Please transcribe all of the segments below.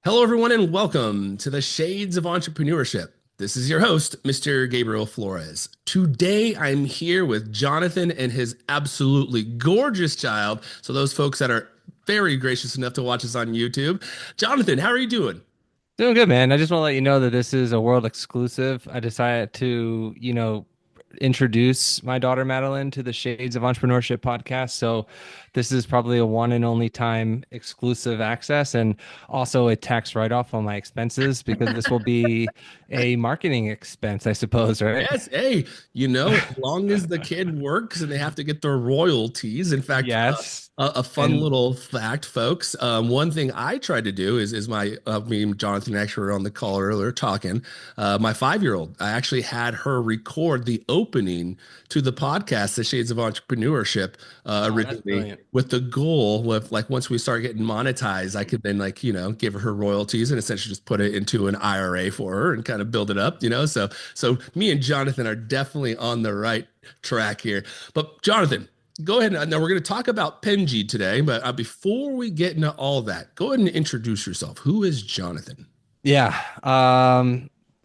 Hello, everyone, and welcome to the Shades of Entrepreneurship. This is your host, Mr. Gabriel Flores. Today, I'm here with Johnathan and his absolutely gorgeous child. So, those folks that are very gracious enough to watch us on YouTube. Johnathan, how are you doing? Doing good, man. I just want to let you know that this is a world exclusive. I decided to, introduce my daughter Madeline to the Shades of Entrepreneurship podcast. So this is probably a one and only time exclusive access and also a tax write-off on my expenses because this will be a marketing expense, I suppose, right? Yes, hey, as long as the kid works and they have to get their royalties. In fact, Yes. a fun And little fact, folks. One thing I tried to do is my me and Jonathan actually were on the call earlier talking. My 5-year-old, I actually had her record the opening to the podcast, The Shades of Entrepreneurship, oh, that's originally brilliant. with the goal with like once we start getting monetized, I could then give her royalties and essentially just put it into an IRA for her and kind of build it up. So me and Jonathan are definitely on the right track here. But Jonathan, go ahead. Now we're going to talk about Penji today, but before we get into all that, go ahead and introduce yourself. Who is Jonathan? Yeah.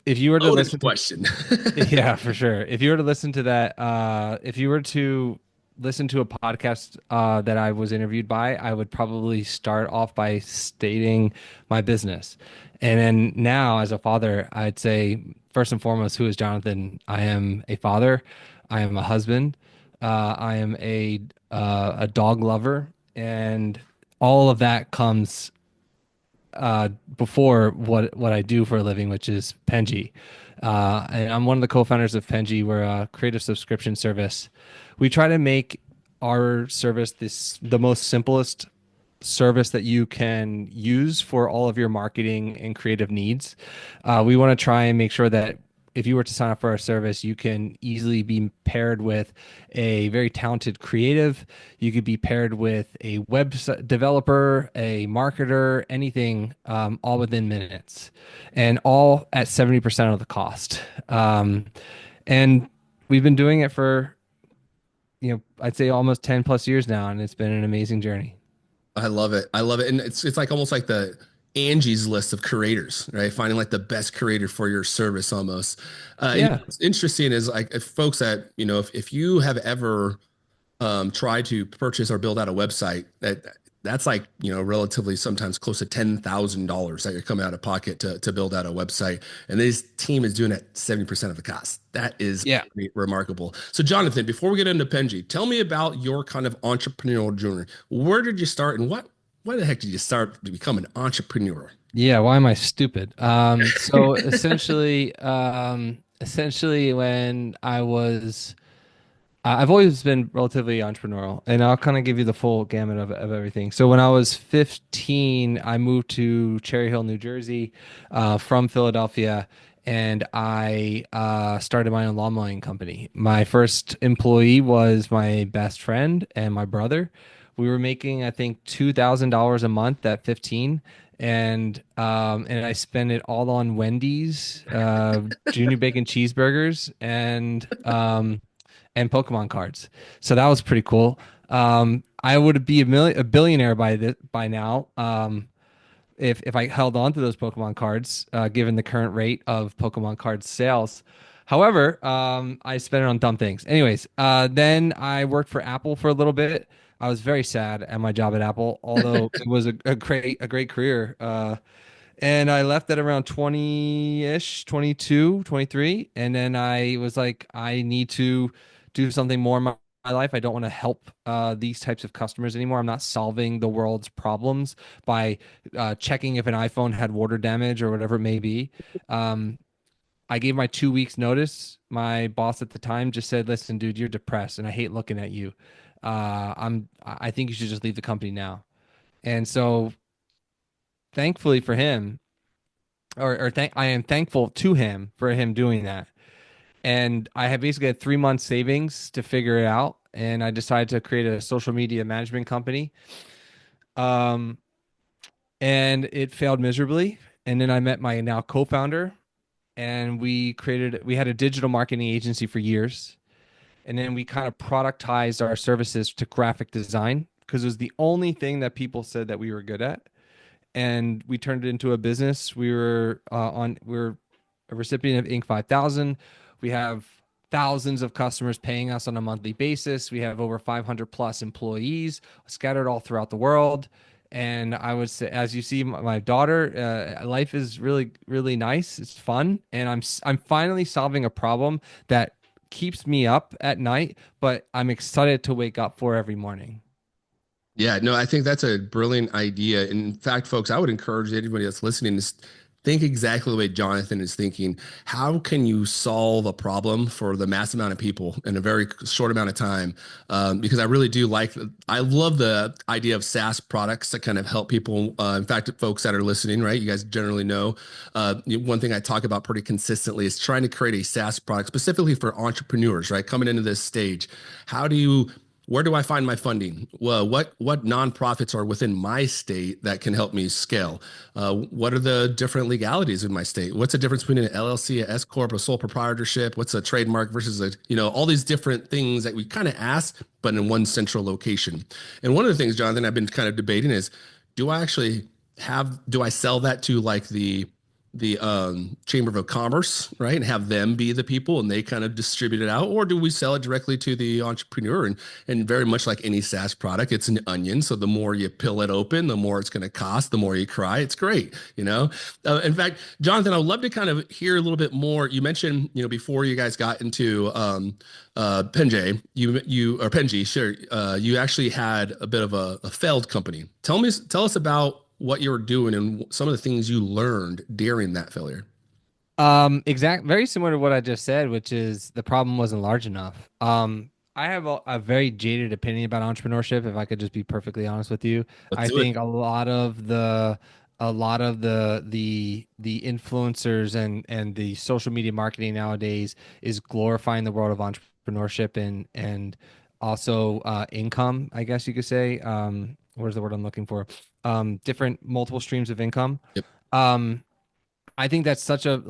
If you were to Loaded listen to question. Yeah, for sure. If you were to listen to that, if you were to listen to a podcast that I was interviewed by, I would probably start off by stating my business. And then now, as a father, I'd say first and foremost, who is Jonathan? I am a father. I am a husband. I am a dog lover, and all of that comes before what I do for a living, which is Penji. And I'm one of the co-founders of Penji. We're a creative subscription service. We try to make our service the most simplest service that you can use for all of your marketing and creative needs. We want to try and make sure that if you were to sign up for our service, you can easily be paired with a very talented creative. You could be paired with a web developer, a marketer, anything, all within minutes, and all at 70% of the cost. And we've been doing it for, I'd say almost 10 plus years now, and it's been an amazing journey. I love it. I love it. And it's like almost like the Angie's list of creators, right? Finding like the best creator for your service almost. Yeah. What's interesting is like if folks that, if you have ever try to purchase or build out a website that's like relatively sometimes close to $10,000 that you're coming out of pocket to build out a website, and this team is doing it 70% of the cost. That is Yeah. remarkable. So Jonathan, before we get into Penji, tell me about your kind of entrepreneurial journey. Where did you start, and why the heck did you start to become an entrepreneur? Yeah, why am I stupid? So essentially when I've always been relatively entrepreneurial, and I'll kind of give you the full gamut of everything. So when I was 15, I moved to Cherry Hill, New Jersey, from Philadelphia, and I started my own lawn mowing company. My first employee was my best friend and my brother. We were making, I think, $2,000 a month at 15, and I spent it all on Wendy's, junior bacon cheeseburgers, and Pokemon cards. So that was pretty cool. I would be a billionaire by now, if I held on to those Pokemon cards, given the current rate of Pokemon card sales. However, I spent it on dumb things. Anyways, then I worked for Apple for a little bit. I was very sad at my job at Apple, although it was a great career. And I left at around 20-ish, 22, 23. And then I was like, I need to do something more in my life. I don't want to help these types of customers anymore. I'm not solving the world's problems by checking if an iPhone had water damage or whatever it may be. Um, I gave my 2 weeks notice. My boss at the time just said, "Listen, dude, you're depressed, and I hate looking at you. I think you should just leave the company now." And so, thankfully for him, I am thankful to him for him doing that. And I had basically had 3 months savings to figure it out. And I decided to create a social media management company. Um, and it failed miserably. And then I met my now co-founder, and we had a digital marketing agency for years. And then we kind of productized our services to graphic design because it was the only thing that people said that we were good at. and we turned it into a business. We were a recipient of Inc. 5000. We have thousands of customers paying us on a monthly basis. We have over 500 plus employees scattered all throughout the world. And I would say, as you see, my daughter, life is really, really nice. It's fun, and I'm finally solving a problem that keeps me up at night, but I'm excited to wake up for every morning. Yeah, no, I think that's a brilliant idea. In fact, folks, I would encourage anybody that's listening to think exactly the way Johnathan is thinking. How can you solve a problem for the mass amount of people in a very short amount of time? Because I really do I love the idea of SaaS products that kind of help people. In fact, folks that are listening, right? You guys generally know one thing I talk about pretty consistently is trying to create a SaaS product specifically for entrepreneurs, right? Coming into this stage. How do you where do I find my funding? Well, what nonprofits are within my state that can help me scale? What are the different legalities in my state? What's the difference between an LLC, a S corp, a sole proprietorship? What's a trademark versus all these different things that we kind of ask, but in one central location. And one of the things, Jonathan, I've been kind of debating is, do I sell that to like the Chamber of Commerce, right? And have them be the people and they kind of distribute it out? Or do we sell it directly to the entrepreneur? And very much like any SaaS product, it's an onion. So the more you peel it open, the more it's going to cost, the more you cry. It's great, you know? In fact, Jonathan, I would love to kind of hear a little bit more. You mentioned, before you guys got into Penji, or Penji, sure, you actually had a bit of a failed company. Tell us about what you were doing and some of the things you learned during that failure. Very similar to what I just said, which is the problem wasn't large enough. I have a very jaded opinion about entrepreneurship, if I could just be perfectly honest with you. Let's I do it. think a lot of the influencers and the social media marketing nowadays is glorifying the world of entrepreneurship and also income, I guess you could say. Where's the word I'm looking for? Different multiple streams of income. Yep. Um, I think that's such a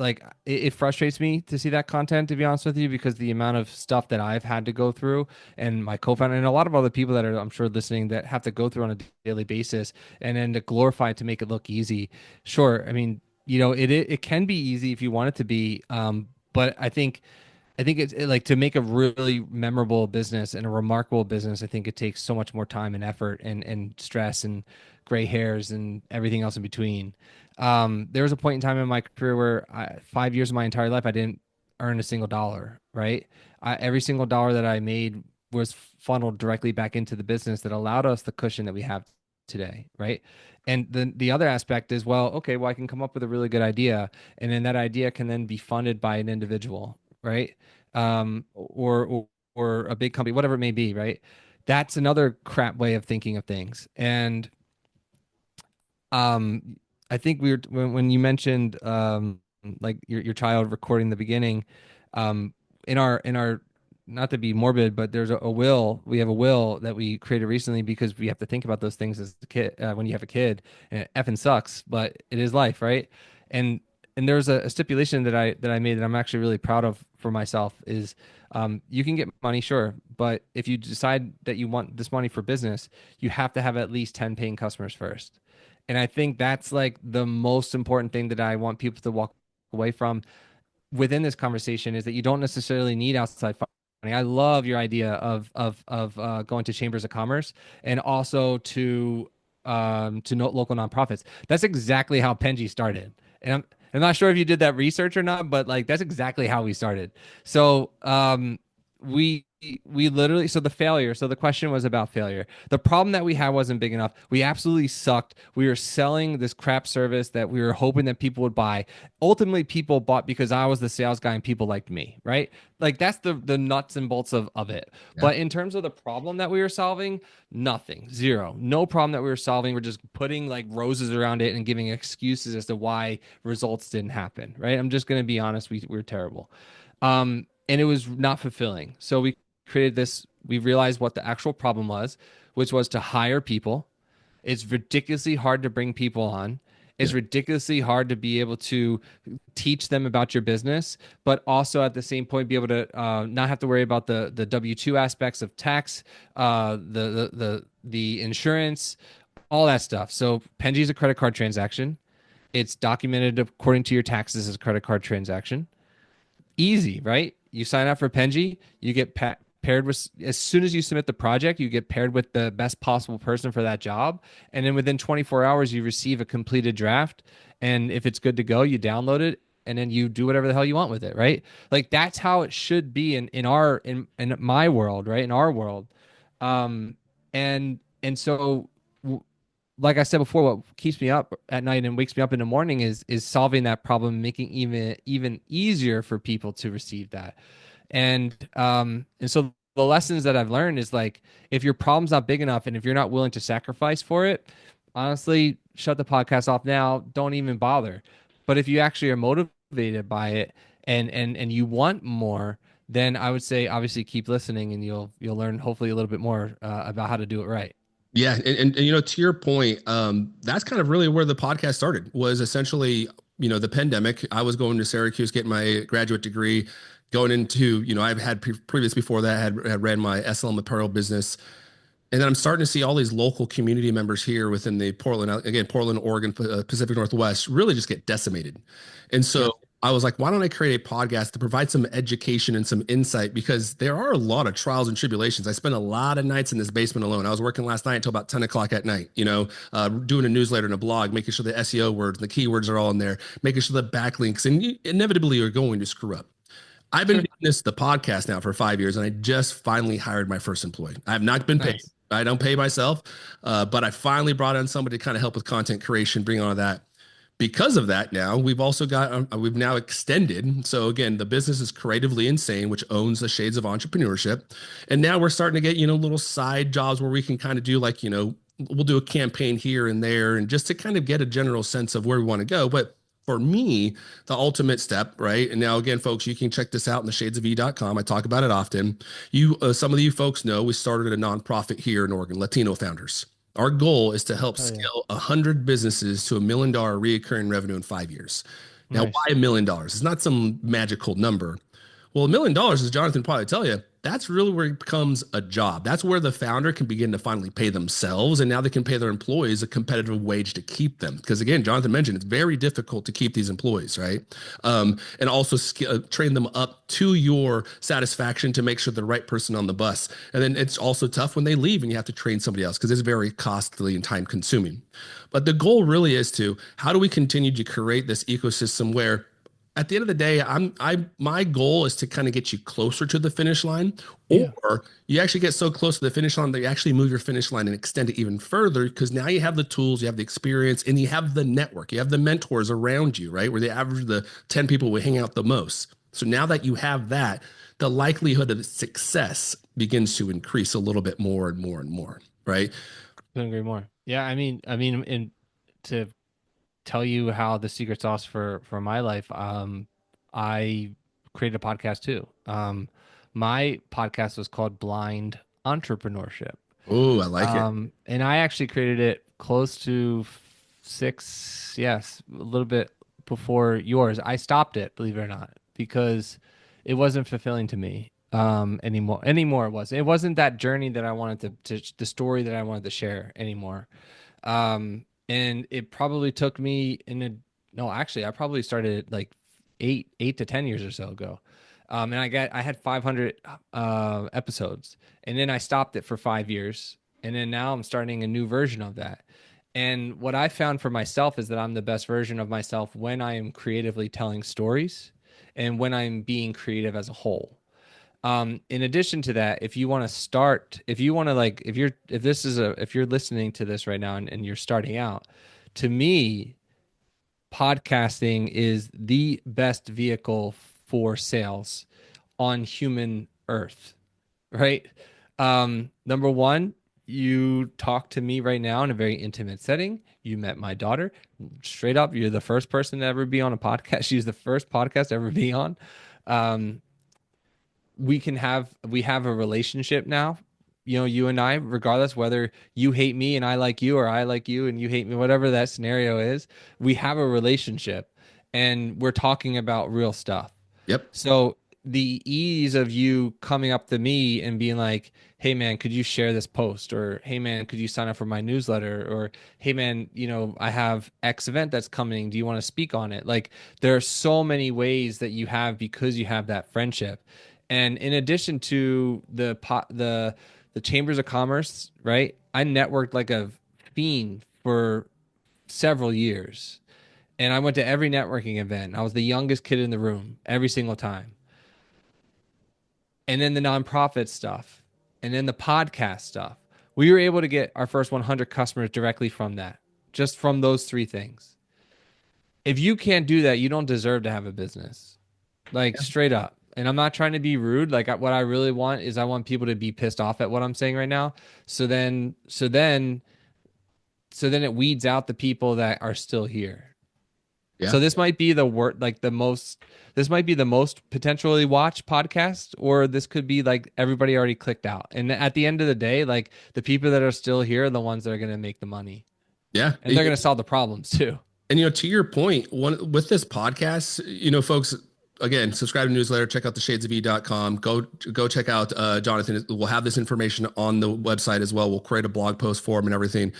it frustrates me to see that content, to be honest with you, because the amount of stuff that I've had to go through and my co-founder and a lot of other people that are, I'm sure, listening that have to go through on a daily basis and then to glorify it to make it look easy. Sure. I mean, it can be easy if you want it to be. But I think like to make a really memorable business and a remarkable business. I think it takes so much more time and effort and stress and gray hairs and everything else in between. There was a point in time in my career where 5 years of my entire life I didn't earn a single dollar. Right, every single dollar that I made was funneled directly back into the business that allowed us the cushion that we have today. Right, and the other aspect is, well, okay, well, I can come up with a really good idea, and then that idea can then be funded by an individual, right? Or a big company, whatever it may be, right? That's another crap way of thinking of things. And um, I think when you mentioned like your child recording the beginning, in our not to be morbid, but there's a will. We have a will that we created recently because we have to think about those things as a kid when you have a kid, and it effing sucks, but it is life, right? And and there's a stipulation that I made that I'm actually really proud of for myself is you can get money, sure, but if you decide that you want this money for business, you have to have at least 10 paying customers first. And I think that's like the most important thing that I want people to walk away from within this conversation is that you don't necessarily need outside funding. I love your idea of going to chambers of commerce and also to local nonprofits. That's exactly how Penji started, and I'm not sure if you did that research or not, but like that's exactly how we started. So we we literally so the failure so the question was about failure. The problem that we had wasn't big enough. We absolutely sucked. We were selling this crap service that we were hoping that people would buy. Ultimately people bought because I was the sales guy and people liked me, right? Like that's the nuts and bolts of it. Yeah. But in terms of the problem that we were solving, nothing, zero, no problem that we were solving. We're just putting like roses around it and giving excuses as to why results didn't happen, right? I'm just going to be honest, we're terrible. And it was not fulfilling. So we created this, we realized what the actual problem was, which was to hire people. It's ridiculously hard to bring people on. It's Yeah. ridiculously hard to be able to teach them about your business, but also at the same point be able to not have to worry about the W-2 aspects of tax, the insurance, all that stuff. So Penji is a credit card transaction. It's documented according to your taxes as a credit card transaction. Easy, right? You sign up for Penji, you get paired with, as soon as you submit the project, you get paired with the best possible person for that job. And then within 24 hours, you receive a completed draft. And if it's good to go, you download it and then you do whatever the hell you want with it, right? Like that's how it should be in my world, right? In our world. Um, and so like I said before, what keeps me up at night and wakes me up in the morning is solving that problem, making even easier for people to receive that. And so the lessons that I've learned is like if your problem's not big enough and if you're not willing to sacrifice for it, honestly, shut the podcast off now. Don't even bother. But if you actually are motivated by it and you want more, then I would say obviously keep listening and you'll learn hopefully a little bit more about how to do it right. Yeah, and to your point, that's kind of really where the podcast started. Was essentially, the pandemic. I was going to Syracuse, getting my graduate degree, going into, I've had previous before that had ran my SLM apparel business, and then I'm starting to see all these local community members here within the Portland, Oregon, Pacific Northwest really just get decimated. And so Yep. I was like, why don't I create a podcast to provide some education and some insight? Because there are a lot of trials and tribulations. I spent a lot of nights in this basement alone. I was working last night until about 10 o'clock at night, doing a newsletter and a blog, making sure the SEO words and the keywords are all in there, making sure the backlinks, and inevitably you're going to screw up. I've been Sure. doing the podcast now for 5 years, and I just finally hired my first employee. I have not been paid. Nice. I don't pay myself, but I finally brought on somebody to kind of help with content creation, bring all of that. Because of that, now we've now extended. So again, the business is Creatively Insane, which owns the Shades of Entrepreneurship, and now we're starting to get little side jobs where we can kind of do like we'll do a campaign here and there, and just to kind of get a general sense of where we want to go. But for me, the ultimate step, right? And now again, folks, you can check this out in the shadesofe.com. I talk about it often. Some of you folks know we started a nonprofit here in Oregon, Latino Founders. Our goal is to help Oh yeah. scale 100 businesses to $1 million reoccurring revenue in 5 years. Now, why Nice. $1 million? It's not some magical number. Well, $1 million, as Johnathan probably tell you, that's really where it becomes a job. That's where the founder can begin to finally pay themselves, and now they can pay their employees a competitive wage to keep them. Because again, Johnathan mentioned it's very difficult to keep these employees, right? And also train them up to your satisfaction to make sure the right person on the bus. And then it's also tough when they leave and you have to train somebody else because it's very costly and time consuming. But the goal really is to how do we continue to create this ecosystem where at the end of the day, my goal is to kind of get you closer to the finish line, Yeah. or you actually get so close to the finish line that you actually move your finish line and extend it even further because now you have the tools, you have the experience, and you have the network, you have the mentors around you, right? Where the average the 10 people will hang out the most. So now that you have that, the likelihood of success begins to increase a little bit more and more and more, right? Couldn't agree more. Yeah, I mean, and to tell you how the secret sauce for my life, I created a podcast too. My podcast was called Blind Entrepreneurship. Oh, I like it. And I actually created it close to yes, a little bit before yours. I stopped it, believe it or not, because it wasn't fulfilling to me anymore. Anymore, it wasn't that journey that I wanted the story that I wanted to share anymore. And it probably took me no, actually, I probably started like 8 to 10 years or so ago. And I had 500 episodes, and then I stopped it for 5 years, and then now I'm starting a new version of that. And what I found for myself is that I'm the best version of myself when I am creatively telling stories and when I'm being creative as a whole. In addition to that, if you want to start, if you want to like, if you're listening to this right now and you're starting out, to me, podcasting is the best vehicle for sales on human earth, right? Number one, you talk to me right now in a very intimate setting. You met my daughter. Straight up, you're the first person to ever be on a podcast. She's the first podcast to ever be on. Um, we have a relationship now, you and I, regardless whether you hate me and I like you, or I like you and you hate me, whatever that scenario is, we have a relationship and we're talking about real stuff. Yep. So the ease of you coming up to me and being like, "Hey man, could you share this post?" Or "Hey man, could you sign up for my newsletter?" Or "Hey man, I have X event that's coming. Do you want to speak on it?" Like there are so many ways that you have because you have that friendship. And in addition to the chambers of commerce, right? I networked like a fiend for several years. And I went to every networking event. I was the youngest kid in the room every single time. And then the nonprofit stuff, and then the podcast stuff. We were able to get our first 100 customers directly from that, just from those three things. If you can't do that, you don't deserve to have a business, like straight up. And I'm not trying to be rude. Like what I really want is I want people to be pissed off at what I'm saying right now. So then it weeds out the people that are still here. Yeah. So this might be the word like the most this might be the most potentially watched podcast, or this could be like everybody already clicked out. And at the end of the day, like the people that are still here are the ones that are going to make the money, Yeah. and they're going to solve the problems too. And to your point, one with this podcast, folks, again, subscribe to the newsletter, check out the shadesofE.com. Go check out Johnathan. We'll have this information on the website as well. We'll create a blog post for him and everything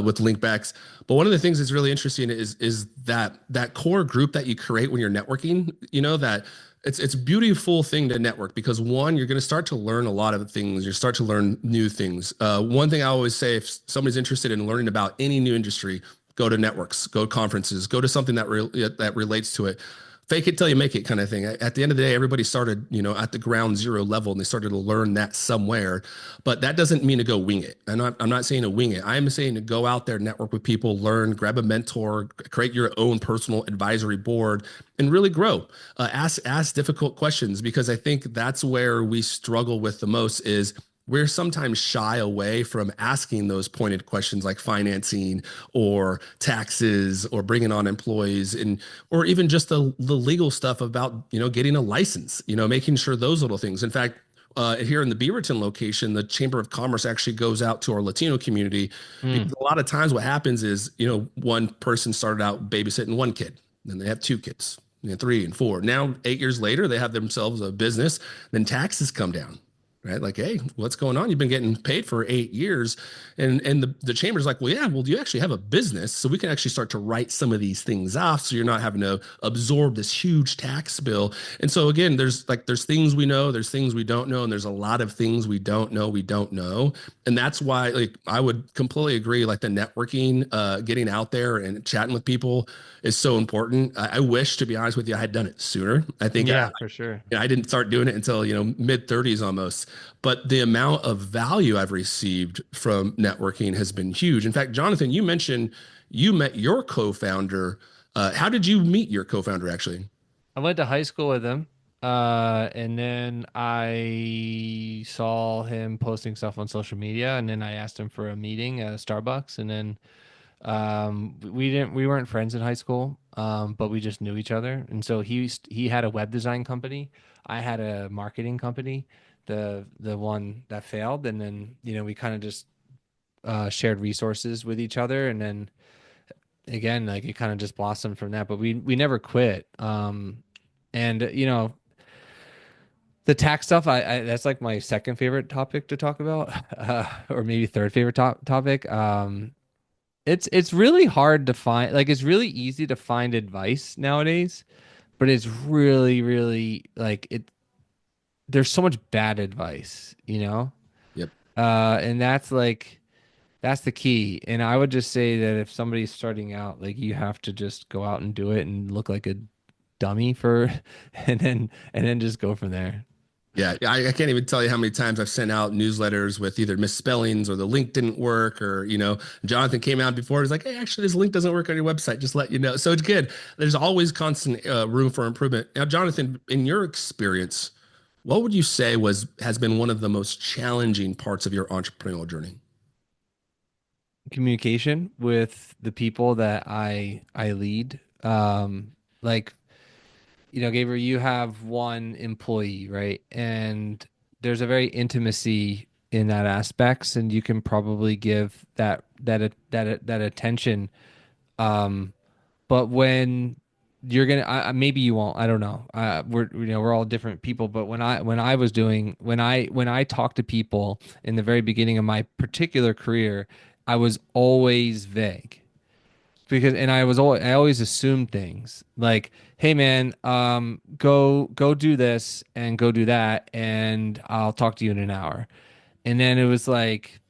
with link backs. But one of the things that's really interesting is that core group that you create when you're networking, that it's a beautiful thing to network because one, you're going to start to learn a lot of things. You start to learn new things. One thing I always say, if somebody's interested in learning about any new industry, go to networks, go to conferences, go to something that relates to it. Fake it till you make it kind of thing. At the end of the day, everybody started, at the ground zero level and they started to learn that somewhere. But that doesn't mean to go wing it. I'm not saying to wing it. I'm saying to go out there, network with people, learn, grab a mentor, create your own personal advisory board, and really grow. Ask difficult questions because I think that's where we struggle with the most is we're sometimes shy away from asking those pointed questions like financing or taxes or bringing on employees and or even just the legal stuff about getting a license, making sure those little things. In fact, here in the Beaverton location, the Chamber of Commerce actually goes out to our Latino community because Mm. a lot of times what happens is one person started out babysitting one kid, then they have two kids, three and four. Now 8 years later, they have themselves a business. Then taxes come down, right? Like, hey, what's going on? You've been getting paid for 8 years. And the chamber's like, well, yeah, well, you actually have a business. So we can actually start to write some of these things off. So you're not having to absorb this huge tax bill. And so again, there's things we know, there's things we don't know, and there's a lot of things we don't know. And that's why like I would completely agree, like the networking, getting out there and chatting with people is so important. I wish, to be honest with you, I had done it sooner. I think Yeah, for sure. I didn't start doing it until, mid 30s almost. But the amount of value I've received from networking has been huge. In fact, Johnathan, you mentioned you met your co-founder. How did you meet your co-founder actually? I went to high school with him. And then I saw him posting stuff on social media, and then I asked him for a meeting at a Starbucks, and then we weren't friends in high school, but we just knew each other. And so he had a web design company. I had a marketing company, the one that failed. And then, we kind of just shared resources with each other. And then again, like it kind of just blossomed from that, but we never quit. And the tax stuff, I that's like my second favorite topic to talk about, or maybe third favorite topic. It's really hard to find, like it's really easy to find advice nowadays, but it's really, really like there's so much bad advice. Yep. And that's the key. And I would just say that if somebody's starting out, like you have to just go out and do it and look like a dummy for and then just go from there. Yeah, I can't even tell you how many times I've sent out newsletters with either misspellings or the link didn't work, or Jonathan came out before. He's like, "Hey, actually, this link doesn't work on your website. Just let you know." So it's good. There's always constant room for improvement. Now, Jonathan, in your experience, what would you say has been one of the most challenging parts of your entrepreneurial journey? Communication with the people that I lead. Like, Gabriel, you have one employee, right? And there's a very intimacy in that aspects, and you can probably give that attention. But when you're gonna maybe you won't. I don't know. We're all different people, but when I talk to people in the very beginning of my particular career, I was always vague because I always assumed things like, hey man, go do this and go do that, and I'll talk to you in an hour. And then it was like,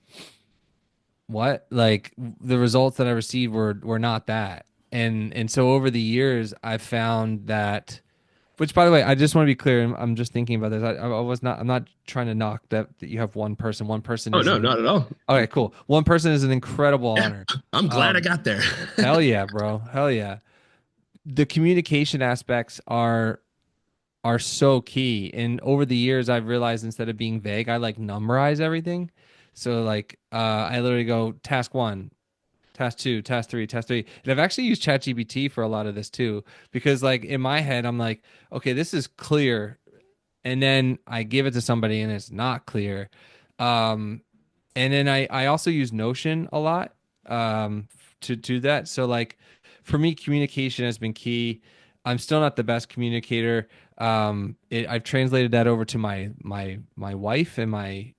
what? Like the results that I received were not that. And so over the years, I found that, which by the way, I just want to be clear. I'm just thinking about this. I was not. I'm not trying to knock that you have one person. One person Oh is no, an not at all. okay, cool. One person is an incredible Yeah, honor. I'm glad I Um, got there. hell yeah, bro. Hell yeah. The communication aspects are so key. And over the years, I've realized instead of being vague, I like numberize everything. So like, I literally go task one, task two, task three, task three. And I've actually used ChatGPT for a lot of this too, because like in my head, I'm like, okay, this is clear. And then I give it to somebody and it's not clear. Um, and then I also use Notion a lot to do that. So like for me, communication has been key. I'm still not the best communicator. I've translated that over to my wife and my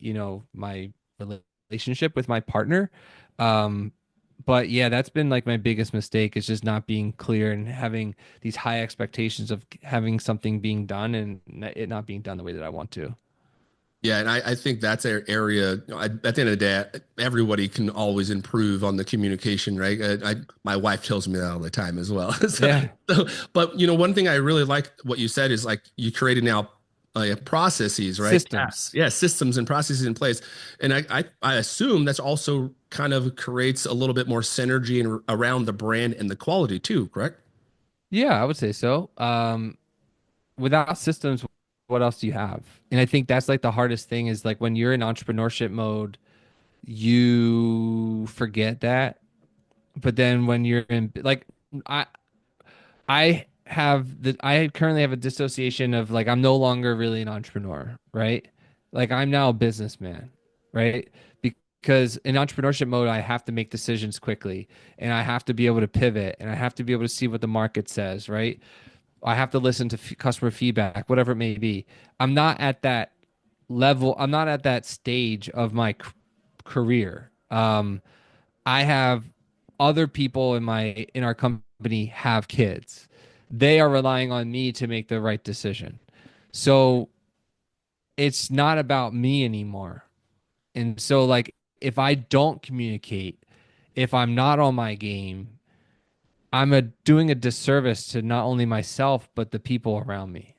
relationship with my partner. Um, but yeah, that's been like my biggest mistake is just not being clear and having these high expectations of having something being done and it not being done the way that I want to. Yeah, and I think that's an area, at the end of the day, everybody can always improve on the communication, right? My wife tells me that all the time as well. Yeah. But one thing I really like what you said is like you created now processes, right? Yeah, Systems. yeah, systems and processes in place. And I assume that's also kind of creates a little bit more synergy around the brand and the quality too, correct? Yeah, I would say so. Without systems, what else do you have? And I think that's like the hardest thing is like when you're in entrepreneurship mode, you forget that. But then when you're in like I I currently have a dissociation of like I'm no longer really an entrepreneur, right? Like I'm now a businessman, right? Because in entrepreneurship mode, I have to make decisions quickly and I have to be able to pivot and I have to be able to see what the market says, right? I have to listen to customer feedback, whatever it may be. I'm not at that level. I'm not at that stage of my career. I have other people in our company have kids. They are relying on me to make the right decision. So it's not about me anymore. And so like if I don't communicate, if I'm not on my game, doing a disservice to not only myself but the people around me.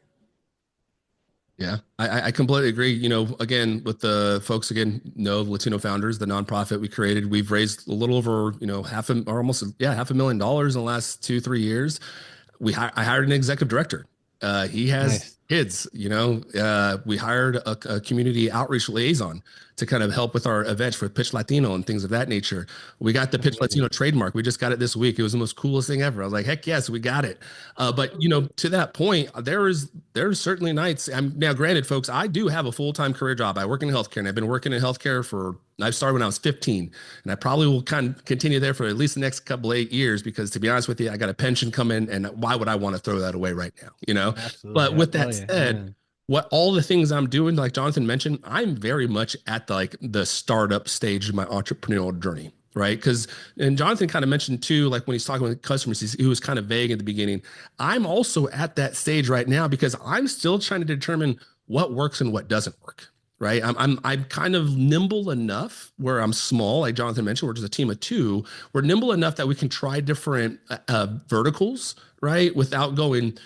Yeah, I completely agree. Again, with the folks, again, no Latino founders, the nonprofit we created, we've raised a little over, or almost, yeah, $500,000 in the last 2, 3 years. I hired an executive director. He has Nice. kids, we hired a community outreach liaison to kind of help with our events for Pitch Latino and things of that nature. We got the That's Pitch amazing. Latino trademark. We just got it this week. It was the most coolest thing ever. I was like, heck yes, we got it. But to that point, there's certainly nights. Now, granted, folks, I do have a full-time career job. I work in healthcare, and I've been working in healthcare I started when I was 15, and I probably will kind of continue there for at least the next couple 8 years because, to be honest with you, I got a pension coming, and why would I want to throw that away right now? Absolutely. But with Hell that yeah. said, Amen. what all the things I'm doing, like Jonathan mentioned, I'm very much at the startup stage of my entrepreneurial journey, right? Because and Jonathan kind of mentioned too, like when he's talking with customers, he was kind of vague at the beginning. I'm also at that stage right now because I'm still trying to determine what works and what doesn't work. Right. I'm kind of nimble enough where I'm small, like Jonathan mentioned, we're just a team of two. We're nimble enough that we can try different verticals, right? Without going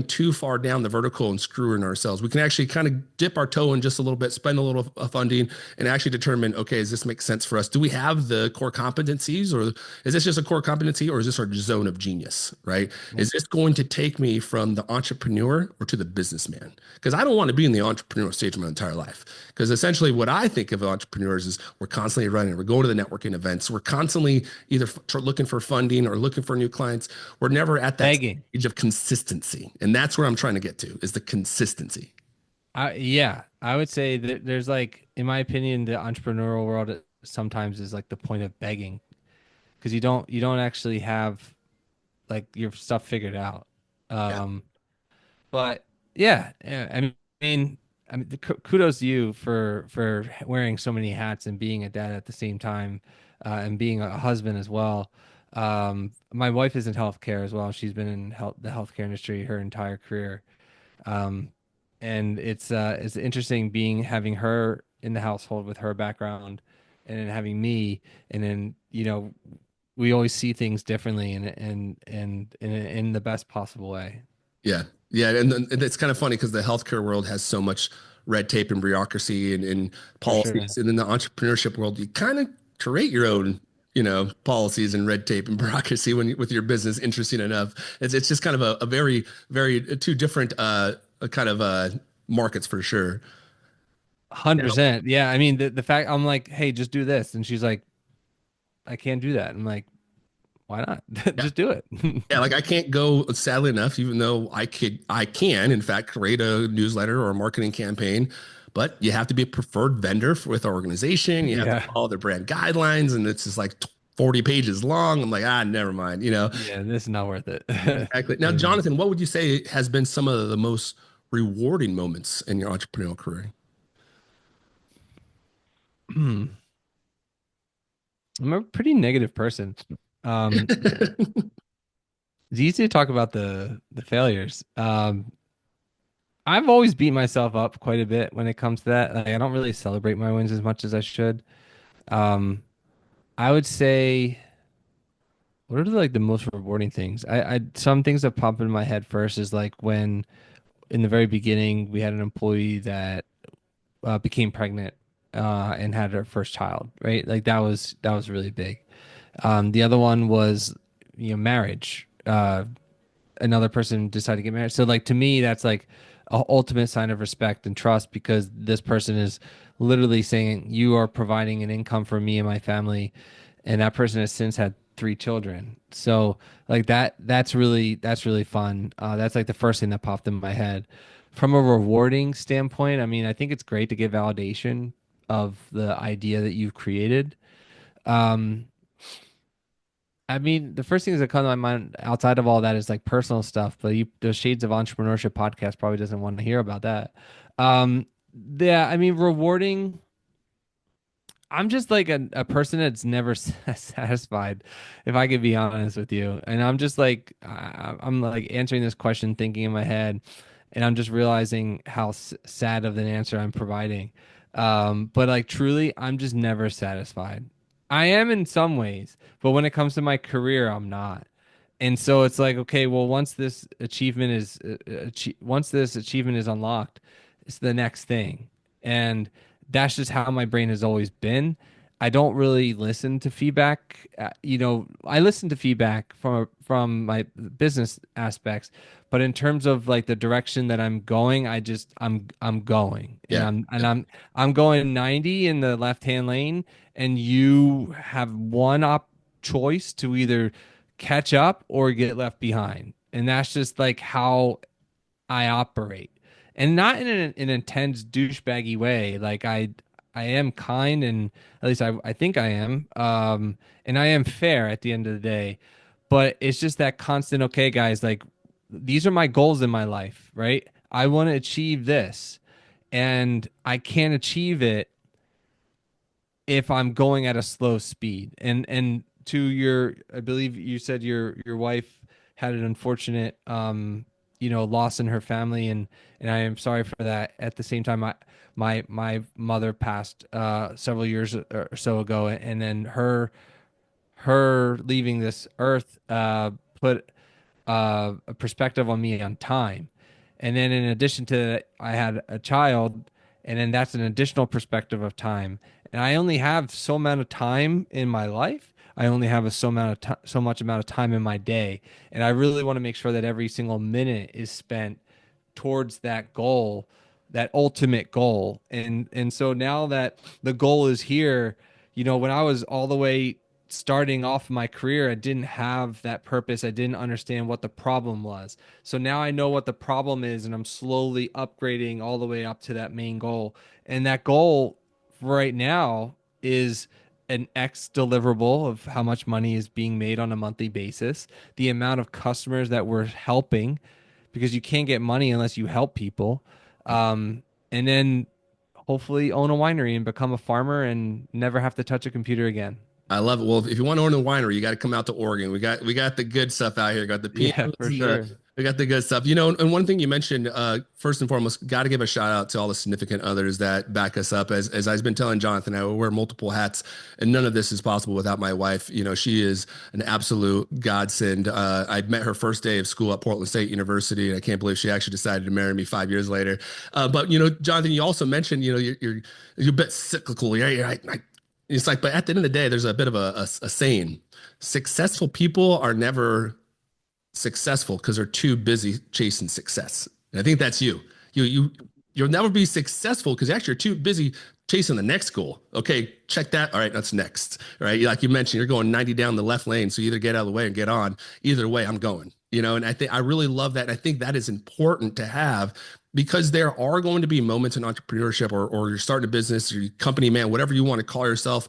too far down the vertical and screwing ourselves. We can actually kind of dip our toe in just a little bit, spend a little funding, and actually determine, okay, does this make sense for us? Do we have the core competencies, or is this just a core competency, or is this our zone of genius, right? Yep. Is this going to take me from the entrepreneur or to the businessman? Because I don't want to be in the entrepreneurial stage of my entire life. Because essentially, what I think of entrepreneurs is we're constantly running, we're going to the networking events, we're constantly either looking for funding or looking for new clients. We're never at that Begging. stage of consistency. And that's where I'm trying to get to is the consistency. Yeah, I would say that there's like, in my opinion, the entrepreneurial world sometimes is like the point of begging because you don't actually have like your stuff figured out. Yeah. But yeah, yeah, mean, kudos to you for wearing so many hats and being a dad at the same time, and being a husband as well. My wife is in healthcare as well. She's been in the healthcare industry her entire career. Um, and it's interesting being having her in the household with her background, and then having me, and then we always see things differently and in the best possible way. Yeah. Yeah. And it's kind of funny because the healthcare world has so much red tape and bureaucracy and For sure. policies. And in the entrepreneurship world, you kind of create your own, policies and red tape and bureaucracy with your business. Interesting enough. It's just kind of a very, very two different kind of markets for sure. Now, 100%. Yeah. I mean, the fact I'm like, hey, just do this. And she's like, I can't do that. I'm like, why not? yeah. Just do it. Yeah, like I can't go, sadly enough, even though I can, in fact, create a newsletter or a marketing campaign, but you have to be a preferred vendor with our organization. You have to Yeah. follow the brand guidelines, and it's just like 40 pages long. I'm like, never mind. Yeah. This is not worth it. Exactly. Now, And, Jonathan, what would you say has been some of the most rewarding moments in your entrepreneurial career? I'm a pretty negative person. Um, it's easy to talk about the failures. I've always beat myself up quite a bit when it comes to that. Like, I don't really celebrate my wins as much as I should. Um, I would say, what are like the most rewarding things? I some things that pop in my head first is like when in the very beginning we had an employee that became pregnant and had her first child, right? Like that was really big. The other one was marriage. Another person decided to get married. So like to me, that's like a ultimate sign of respect and trust because this person is literally saying you are providing an income for me and my family, and that person has since had three children. So like that's really fun. That's like the first thing that popped in my head. From a rewarding standpoint, I mean, I think it's great to get validation of the idea that you've created. Um, I mean, the first things that come to my mind outside of all that is like personal stuff, but the Shades of Entrepreneurship podcast probably doesn't want to hear about that. Um, yeah, I mean, rewarding. I'm just like a person that's never satisfied, if I could be honest with you. And I'm just like, I'm like answering this question, thinking in my head, and I'm just realizing how sad of an answer I'm providing. But like truly, I'm just never satisfied. I am in some ways, but when it comes to my career, I'm not. And so it's like, okay, well, once this achievement is unlocked, it's the next thing. And that's just how my brain has always been. I don't really listen to feedback. I listen to feedback from my business aspects, but in terms of like the direction that I'm going, I'm going, and Yeah. I'm going 90 in the left-hand lane, and you have one op choice to either catch up or get left behind. And that's just like how I operate. And not in an intense douchebaggy way. Like I am kind, and at least I think I am. And I am fair at the end of the day. But it's just that constant, okay, guys, like these are my goals in my life, right? I want to achieve this. And I can't achieve it if I'm going at a slow speed. And to your, I believe you said your wife had an unfortunate loss in her family, and I am sorry for that. At the same time, my mother passed several years or so ago, and then her leaving this earth put a perspective on me on time. And then in addition to that, I had a child, and then that's an additional perspective of time. And I only have so amount of time in my life. I only have so much amount of time in my day, and I really want to make sure that every single minute is spent towards that goal, that ultimate goal. And so now that the goal is here, when I was all the way starting off my career, I didn't have that purpose. I didn't understand what the problem was. So now I know what the problem is, and I'm slowly upgrading all the way up to that main goal. And that goal right now is an X deliverable of how much money is being made on a monthly basis, the amount of customers that we're helping, because you can't get money unless you help people. And then hopefully own a winery and become a farmer and never have to touch a computer again. I love it. Well, if you want to own a winery, you got to come out to Oregon. We got the good stuff out here. Got the Yeah, pinots for and the sure. we got the good stuff. And one thing you mentioned, first and foremost, got to give a shout out to all the significant others that back us up. As I've been telling Jonathan, I wear multiple hats, and none of this is possible without my wife. She is an absolute godsend. I met her first day of school at Portland State University, and I can't believe she actually decided to marry me 5 years later. But Jonathan, you also mentioned, you're a bit cyclical. It's like, but at the end of the day, there's a bit of a saying: successful people are never successful because they're too busy chasing success. And I think that's you. You'll never be successful because actually you're too busy chasing the next goal. Okay, check that. All right, that's next. All right, like you mentioned, you're going 90 down the left lane, so you either get out of the way and get on. Either way, I'm going. And I really love that. And I think that is important to have because there are going to be moments in entrepreneurship or you're starting a business, or you're company man, whatever you want to call yourself,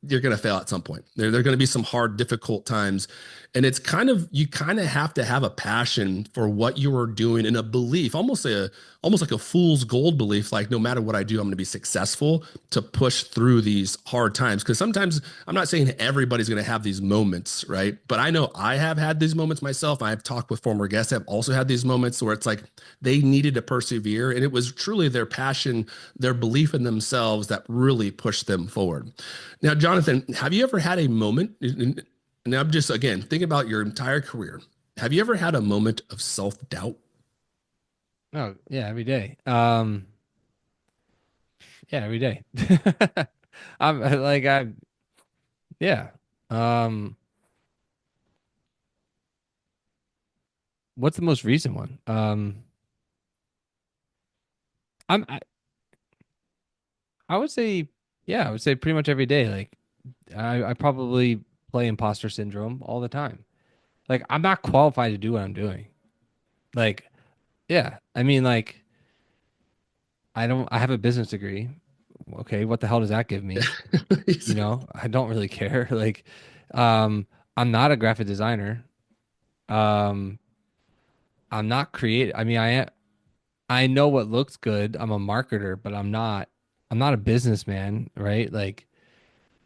you're going to fail at some point. There are going to be some hard, difficult times. And you kind of have to have a passion for what you are doing and a belief, almost like a fool's gold belief, like no matter what I do, I'm going to be successful to push through these hard times. Because sometimes I'm not saying everybody's going to have these moments, right? But I know I have had these moments myself. I've talked with former guests that have also had these moments where it's like they needed to persevere. And it was truly their passion, their belief in themselves that really pushed them forward. Now, Jonathan, have you ever had a moment? And I'm just, again, thinking about your entire career. Have you ever had a moment of self-doubt? Oh, yeah, every day. Yeah, every day. I'm like yeah. Um, what's the most recent one? I'm I would say yeah, I would say pretty much every day. Like I probably play imposter syndrome all the time. Like I'm not qualified to do what I'm doing. Like yeah, I mean like I have a business degree. Okay, what the hell does that give me? I don't really care. Like um I'm not a graphic designer. Um I'm not creative. I mean, I know what looks good. I'm a marketer, but I'm not a businessman, right? Like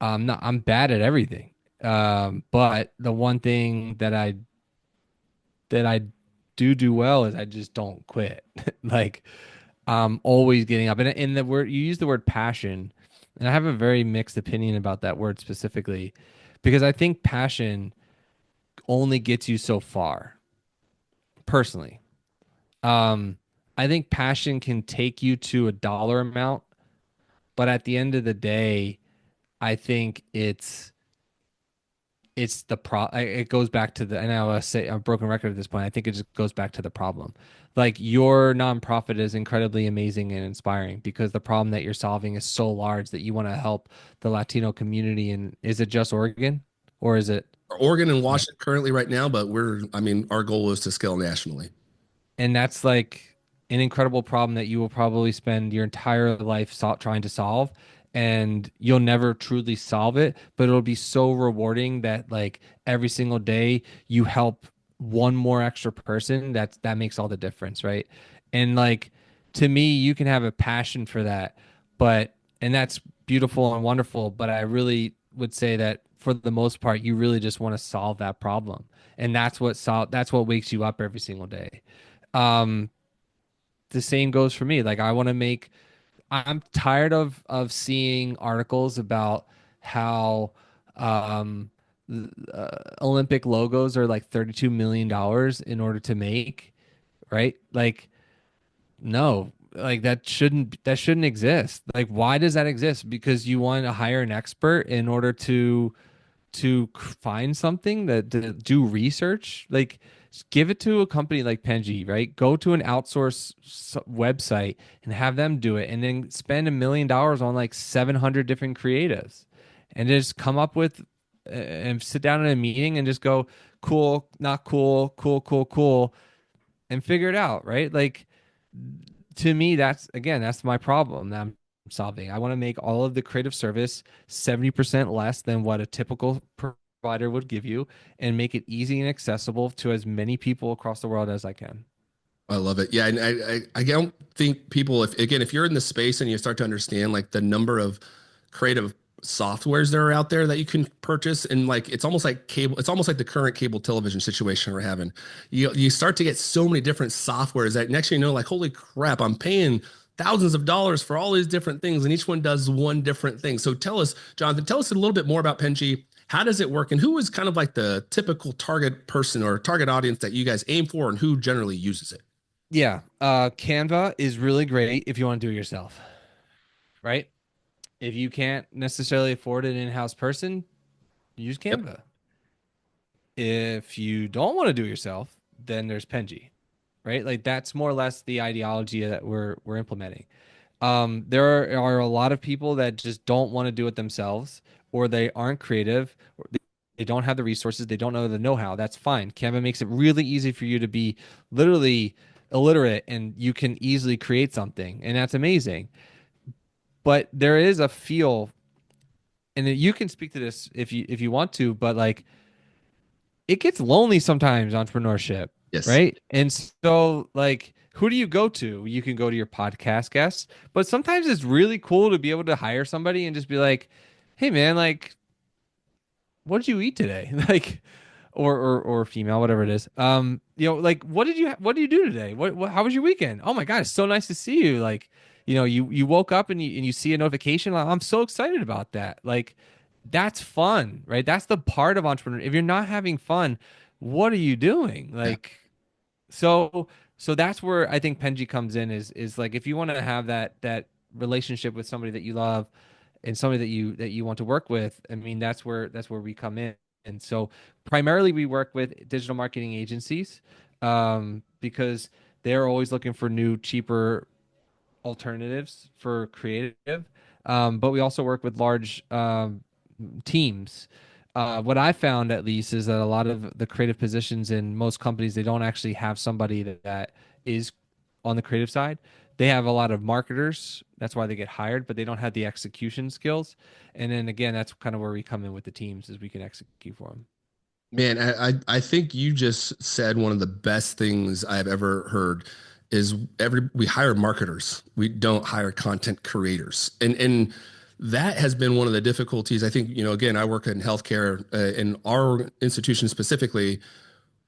I'm bad at everything. But the one thing that I do well is I just don't quit. Like I'm always getting up. And in the word you use the word passion, and I have a very mixed opinion about that word specifically because I think passion only gets you so far, personally. Um, I think passion can take you to a dollar amount, but at the end of the day, I think it's the it goes back to the, and I will say a broken record at this point. I think it just goes back to the problem. Like your nonprofit is incredibly amazing and inspiring because the problem that you're solving is so large that you want to help the Latino community. And is it just Oregon or is it Oregon and like, Washington currently right now, but our goal is to scale nationally. and that's like an incredible problem that you will probably spend your entire life trying to solve, and you'll never truly solve it, but it'll be so rewarding that like every single day you help one more extra person. That makes all the difference, right? And like to me, you can have a passion for that, but and that's beautiful and wonderful, but I really would say that for the most part, you really just want to solve that problem. And that's what wakes you up every single day. Um, the same goes for me. Like I'm tired of seeing articles about how um Olympic logos are like $32 million in order to make, right? Like no, like that shouldn't exist. Like why does that exist? Because you want to hire an expert in order to find something that to do research, like give it to a company like Penji, right? Go to an outsource website and have them do it, and then spend $1 million on like 700 different creatives, and just come up with and sit down in a meeting and just go cool, not cool, cool, cool, cool, and figure it out, right? Like to me, that's my problem that I'm solving. I want to make all of the creative service 70% less than what a typical provider would give you and make it easy and accessible to as many people across the world as I can. I love it. Yeah, and I don't think people, if you're in the space and you start to understand like the number of creative softwares that are out there that you can purchase, and like it's almost like cable, it's almost like the current cable television situation we're having. You start to get so many different softwares that next thing you know, like holy crap, I'm paying thousands of dollars for all these different things, and each one does one different thing. So tell us, Johnathan, tell us a little bit more about Penji. How does it work, and who is kind of like the typical target person or target audience that you guys aim for, and who generally uses it? Yeah, Canva is really great if you want to do it yourself, right? If you can't necessarily afford an in-house person, use Yep. Canva. If you don't want to do it yourself, then there's Penji, right? Like that's more or less the ideology that we're implementing. There are a lot of people that just don't want to do it themselves, or they aren't creative, or they don't have the resources, they don't know the know-how. That's fine. Canva makes it really easy for you to be literally illiterate and you can easily create something, and that's amazing. But there is a feel, and you can speak to this if you want to, but like it gets lonely sometimes, entrepreneurship, Yes. right? And so, like, who do you go to? You can go to your podcast guests, but sometimes it's really cool to be able to hire somebody and just be like, hey, man, like, what did you eat today? Like, or female, whatever it is. Like, what did you do today? How was your weekend? Oh my God, it's so nice to see you. Like, you woke up and you see a notification. Like, I'm so excited about that. Like, that's fun, right? That's the part of entrepreneur. If you're not having fun, what are you doing? Yeah. Like, so so that's where I think Penji comes in is like if you want to have that relationship with somebody that you love and somebody that you want to work with, I mean that's where we come in. And so primarily we work with digital marketing agencies because they're always looking for new, cheaper alternatives for creative. But we also work with large teams. What I found at least is that a lot of the creative positions in most companies, they don't actually have somebody that is on the creative side. They have a lot of marketers. That's why they get hired, but they don't have the execution skills. And then again, that's kind of where we come in with the teams is we can execute for them. Man, I think you just said one of the best things I've ever heard is we hire marketers. We don't hire content creators. And that has been one of the difficulties. I think, again, I work in healthcare, in our institution specifically,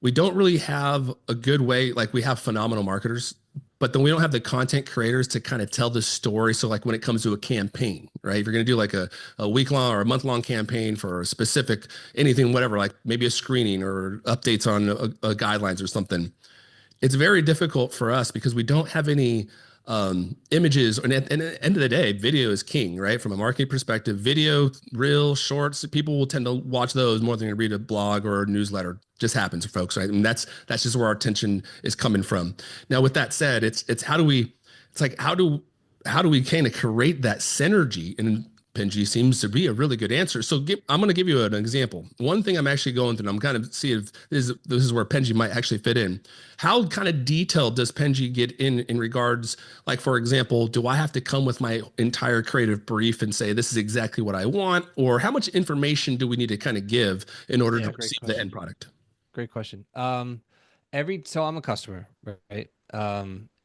we don't really have a good way. Like we have phenomenal marketers, but then we don't have the content creators to kind of tell the story. So like when it comes to a campaign, right? If you're going to do like a week long or a month long campaign for a specific anything, whatever, like maybe a screening or updates on guidelines or something, it's very difficult for us because we don't have any images. And at the end of the day, video is king, right? From a marketing perspective, video, real shorts, people will tend to watch those more than to read a blog or a newsletter. Just happens, folks, right? And that's just where our attention is coming from. Now, with that said, it's how do we, it's like how do we kind of create that synergy? And Penji seems to be a really good answer. So I'm going to give you an example. One thing I'm actually going through, and I'm kind of see if this is where Penji might actually fit in. How kind of detailed does Penji get in regards, like for example, do I have to come with my entire creative brief and say this is exactly what I want, or how much information do we need to kind of give in order to Yeah, great receive the end question. product? Great question. So I'm a customer, right?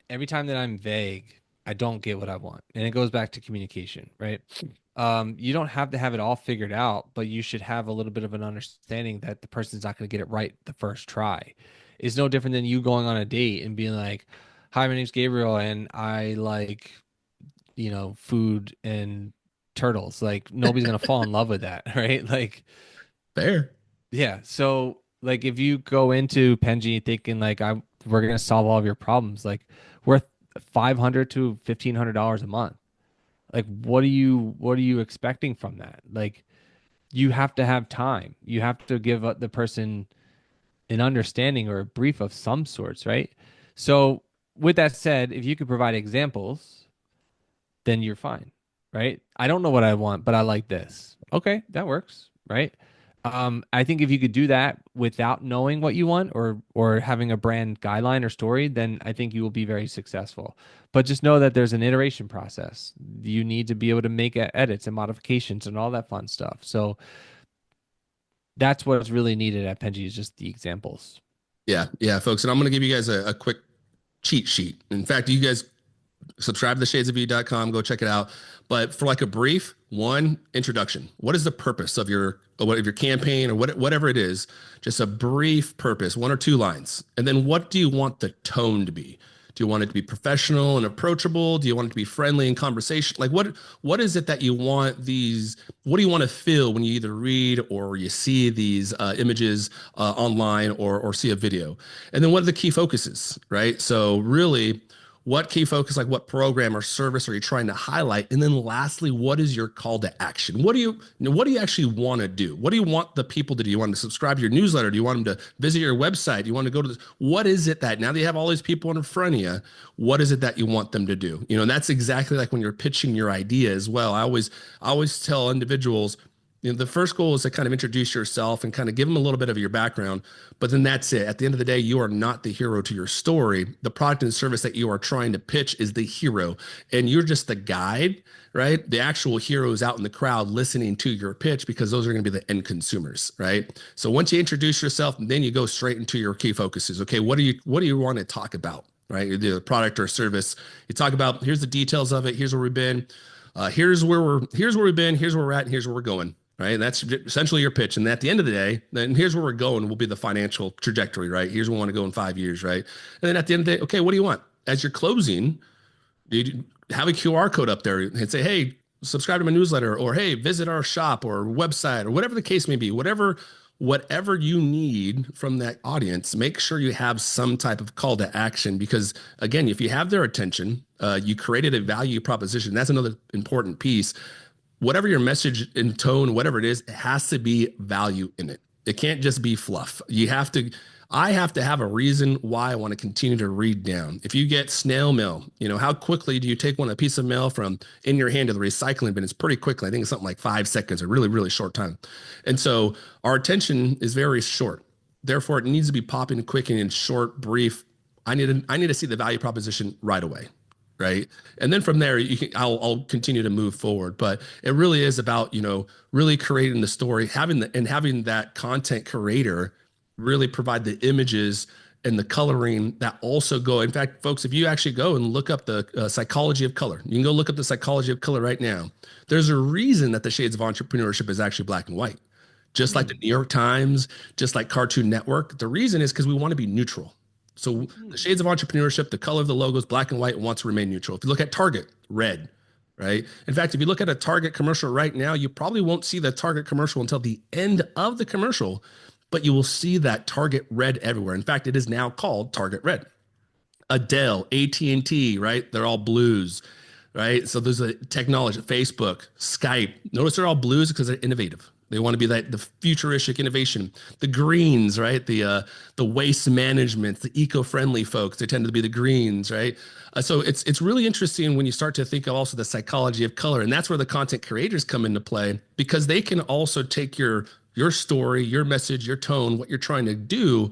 Every time that I'm vague, I don't get what I want. And it goes back to communication, right? You don't have to have it all figured out, but you should have a little bit of an understanding that the person's not going to get it right the first try. It's no different than you going on a date and being like, "Hi, my name's Gabriel, and I like, food and turtles." Like nobody's going to fall in love with that, right? Like Fair. yeah. So like if you go into Penji thinking like we're gonna solve all of your problems, like worth $500 to $1,500 a month. Like what are you expecting from that? Like you have to have time. You have to give the person an understanding or a brief of some sorts, right? So with that said, if you could provide examples, then you're fine, right? I don't know what I want, but I like this. Okay, that works, right? I think if you could do that without knowing what you want or having a brand guideline or story, then I think you will be very successful. But just know that there's an iteration process. You need to be able to make edits and modifications and all that fun stuff. So that's what's really needed at Penji is just the examples. Yeah, yeah, folks. And I'm going to give you guys a quick cheat sheet. In fact, you guys subscribe to theshadesofview.com, go check it out. But for like a brief one introduction, what is the purpose of your campaign or whatever it is? Just a brief purpose, one or two lines. And then what do you want the tone to be? Do you want it to be professional and approachable? Do you want it to be friendly and conversation? Like what is it that you want these? What do you want to feel when you either read or you see these images online or see a video? And then what are the key focuses, right? So really, what key focus, like what program or service are you trying to highlight? And then lastly, what is your call to action? What do you actually want to do? What do you want the people to do? You want them to subscribe to your newsletter? Do you want them to visit your website? Do you want to go to this? What is it that now that you have all these people in front of you, what is it that you want them to do? And that's exactly like when you're pitching your idea as well. I always tell individuals, the first goal is to kind of introduce yourself and kind of give them a little bit of your background, but then that's it. At the end of the day, you are not the hero to your story. The product and service that you are trying to pitch is the hero, and you're just the guide, right? The actual hero is out in the crowd listening to your pitch because those are going to be the end consumers, right? So once you introduce yourself, then you go straight into your key focuses. Okay, what do you want to talk about? Right, the product or service. You talk about here's the details of it. Here's where we've been. Here's where we've been. Here's where we're at. And here's where we're going. Right. And that's essentially your pitch. And at the end of the day, then here's where we're going will be the financial trajectory, right? Here's where we want to go in 5 years, right? And then at the end of the day, okay, what do you want? As you're closing, you have a QR code up there and say, hey, subscribe to my newsletter, or hey, visit our shop or website, or whatever the case may be, whatever you need from that audience, make sure you have some type of call to action, because again, if you have their attention, you created a value proposition. That's another important piece. Whatever your message and tone, whatever it is, it has to be value in it. It can't just be fluff. I have to have a reason why I want to continue to read down. If you get snail mail, how quickly do you take a piece of mail from in your hand to the recycling bin? It's pretty quickly. I think it's something like 5 seconds, a really, really short time. And so our attention is very short. Therefore, it needs to be popping quick and in short, brief. I need to see the value proposition right away. Right. And then from there, I'll continue to move forward. But it really is about, really creating the story, having that content creator really provide the images and the coloring that also go. In fact, folks, if you actually go and look up the psychology of color, you can go look up the psychology of color right now. There's a reason that the Shades of Entrepreneurship is actually black and white, just like the New York Times, just like Cartoon Network. The reason is because we want to be neutral. So the Shades of Entrepreneurship, the color of the logo is black and white and wants to remain neutral. If you look at Target, red, right? In fact, if you look at a Target commercial right now, you probably won't see the Target commercial until the end of the commercial, but you will see that Target red everywhere. In fact, it is now called Target Red. Adele, AT&T, right? They're all blues, right? So there's a technology, Facebook, Skype. Notice they're all blues because they're innovative. They want to be the futuristic innovation. The greens, right? The waste management, the eco-friendly folks. They tend to be the greens, right? So it's really interesting when you start to think of also the psychology of color, and that's where the content creators come into play, because they can also take your story, your message, your tone, what you're trying to do,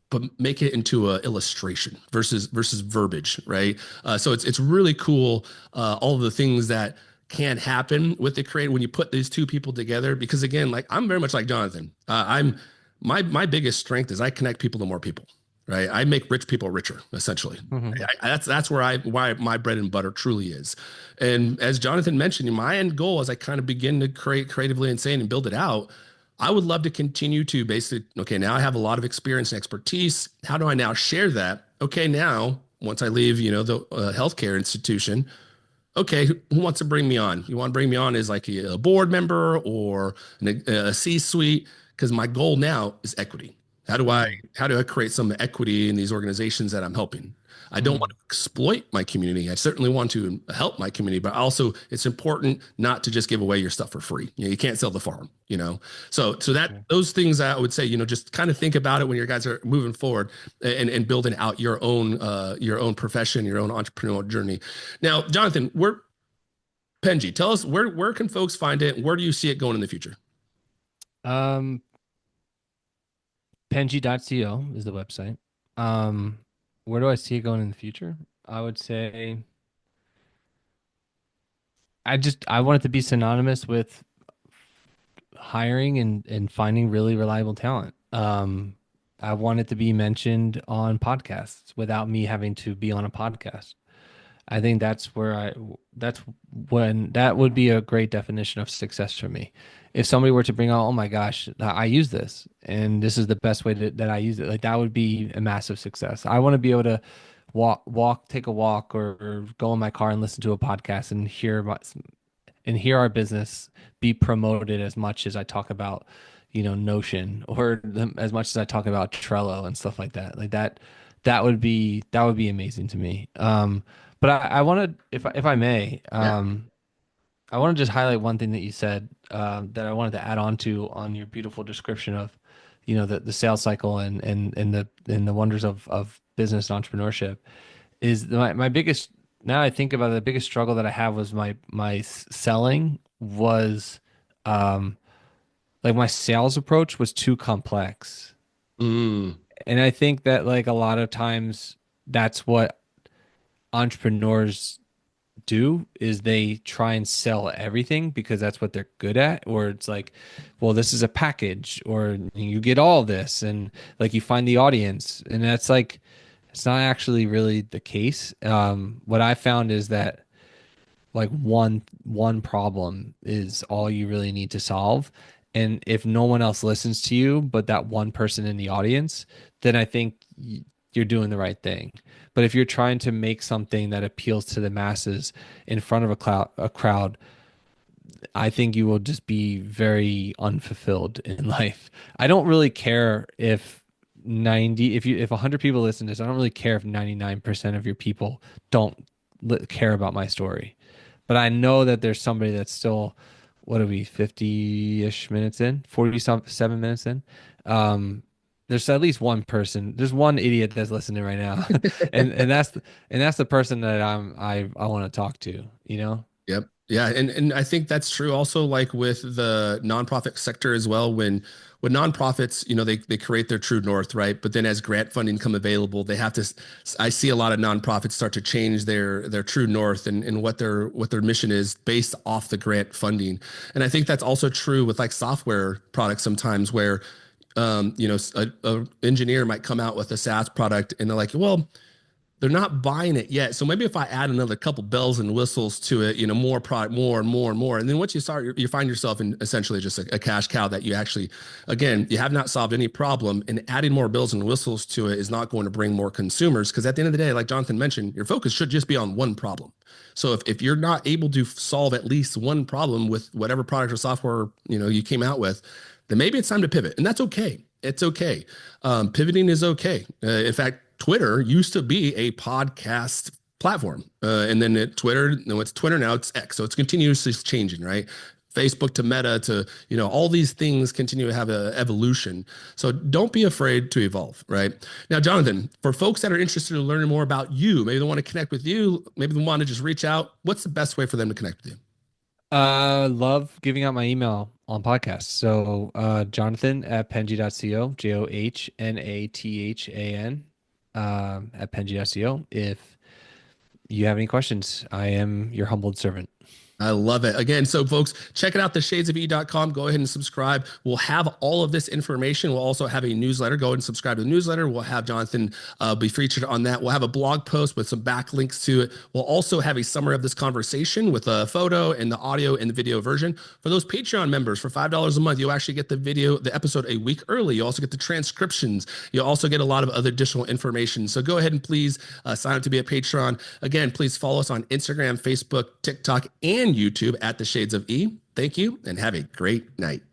but make it into a illustration versus verbiage, right? So it's really cool. All of the things that can happen with the creator when you put these two people together. Because again, like I'm very much like Johnathan. I'm my biggest strength is I connect people to more people, right? I make rich people richer, essentially. Mhm. That's why my bread and butter truly is. And as Johnathan mentioned, my end goal as I kind of begin to create creatively and saying and build it out, I would love to continue to basically, okay, now I have a lot of experience and expertise. How do I now share that? Okay, now once I leave, the healthcare institution, okay, who wants to bring me on? You want to bring me on as like a board member or a C-suite? Because my goal now is equity. How do I create some equity in these organizations that I'm helping? I don't want Mhm. to exploit my community. I certainly want to help my community, but also it's important not to just give away your stuff for free. You can't sell the farm. So that Yeah. those things I would say, just kind of think about it when your guys are moving forward and building out your own profession, your own entrepreneurial journey. Now, Johnathan, Penji, tell us where can folks find it? Where do you see it going in the future? Um, Penji.co is the website. Um, where do I see it going in the future? I would say I want it to be synonymous with hiring and finding really reliable talent. I want it to be mentioned on podcasts without me having to be on a podcast. I think that's when that would be a great definition of success for me. If somebody were to bring out, oh my gosh, I use this and this is the best way that I use it, like that would be a massive success. I want to be able to take a walk or go in my car and listen to a podcast and hear our business be promoted as much as I talk about, Notion or as much as I talk about Trello and stuff like that. Like that would be amazing to me. But I want to, if I may, Yeah. I want to just highlight one thing that you said that I wanted to add on to on your beautiful description of, the sales cycle and the wonders of business and entrepreneurship is my biggest. Now I think about it, the biggest struggle that I have was my selling was like my sales approach was too complex. Mm, And I think that like a lot of times that's what entrepreneurs do is they try and sell everything because that's what they're good at, or it's like, well, this is a package or you get all this and like you find the audience, and that's like it's not actually really the case. What I found is that like one problem is all you really need to solve, and if no one else listens to you but that one person in the audience, then I think you're doing the right thing. But if you're trying to make something that appeals to the masses in front of a crowd, I think you will just be very unfulfilled in life. I don't really care if 100 people listen to this, I don't really care if 99% of your people don't care about my story. But I know that there's somebody that's still, what are we, 50-ish minutes in, 47 minutes in. Um, there's at least one person, there's one idiot that's listening right now. And that's the person that I want to talk to, you know? yep. Yeah. And I think that's true also like with the nonprofit sector as well. When nonprofits, they create their true north, right? But then as grant funding come available, they have to, I see a lot of nonprofits start to change their true north and what their mission is based off the grant funding. And I think that's also true with like software products sometimes where a engineer might come out with a SaaS product and they're like, well, they're not buying it yet. So maybe if I add another couple bells and whistles to it, more product, more and more and more. And then once you start, you find yourself in essentially just a cash cow that you actually, again, you have not solved any problem, and adding more bells and whistles to it is not going to bring more consumers. Because at the end of the day, like Johnathan mentioned, your focus should just be on one problem. So if you're not able to solve at least one problem with whatever product or software, you came out with, then maybe it's time to pivot. And that's okay. It's okay. Pivoting is okay. In fact, Twitter used to be a podcast platform. And then Twitter, no, it's Twitter now, it's X. So it's continuously changing, right? Facebook to Meta to, all these things continue to have an evolution. So don't be afraid to evolve, right? Now, Johnathan, for folks that are interested in learning more about you, maybe they want to connect with you, maybe they want to just reach out, what's the best way for them to connect with you? Love giving out my email on podcasts. So, Johnathan at penji.co, JOHNATHAN, at penji.co. If you have any questions, I am your humbled servant. I love it. Again, so folks, check it out, theshadesofE.com. Go ahead and subscribe. We'll have all of this information. We'll also have a newsletter. Go ahead and subscribe to the newsletter. We'll have Johnathan be featured on that. We'll have a blog post with some backlinks to it. We'll also have a summary of this conversation with a photo and the audio and the video version. For those Patreon members, for $5 a month, you'll actually get the episode a week early. You also get the transcriptions. You'll also get a lot of other additional information. So go ahead and please sign up to be a Patreon. Again, please follow us on Instagram, Facebook, TikTok, and YouTube at The Shades of E. Thank you and have a great night.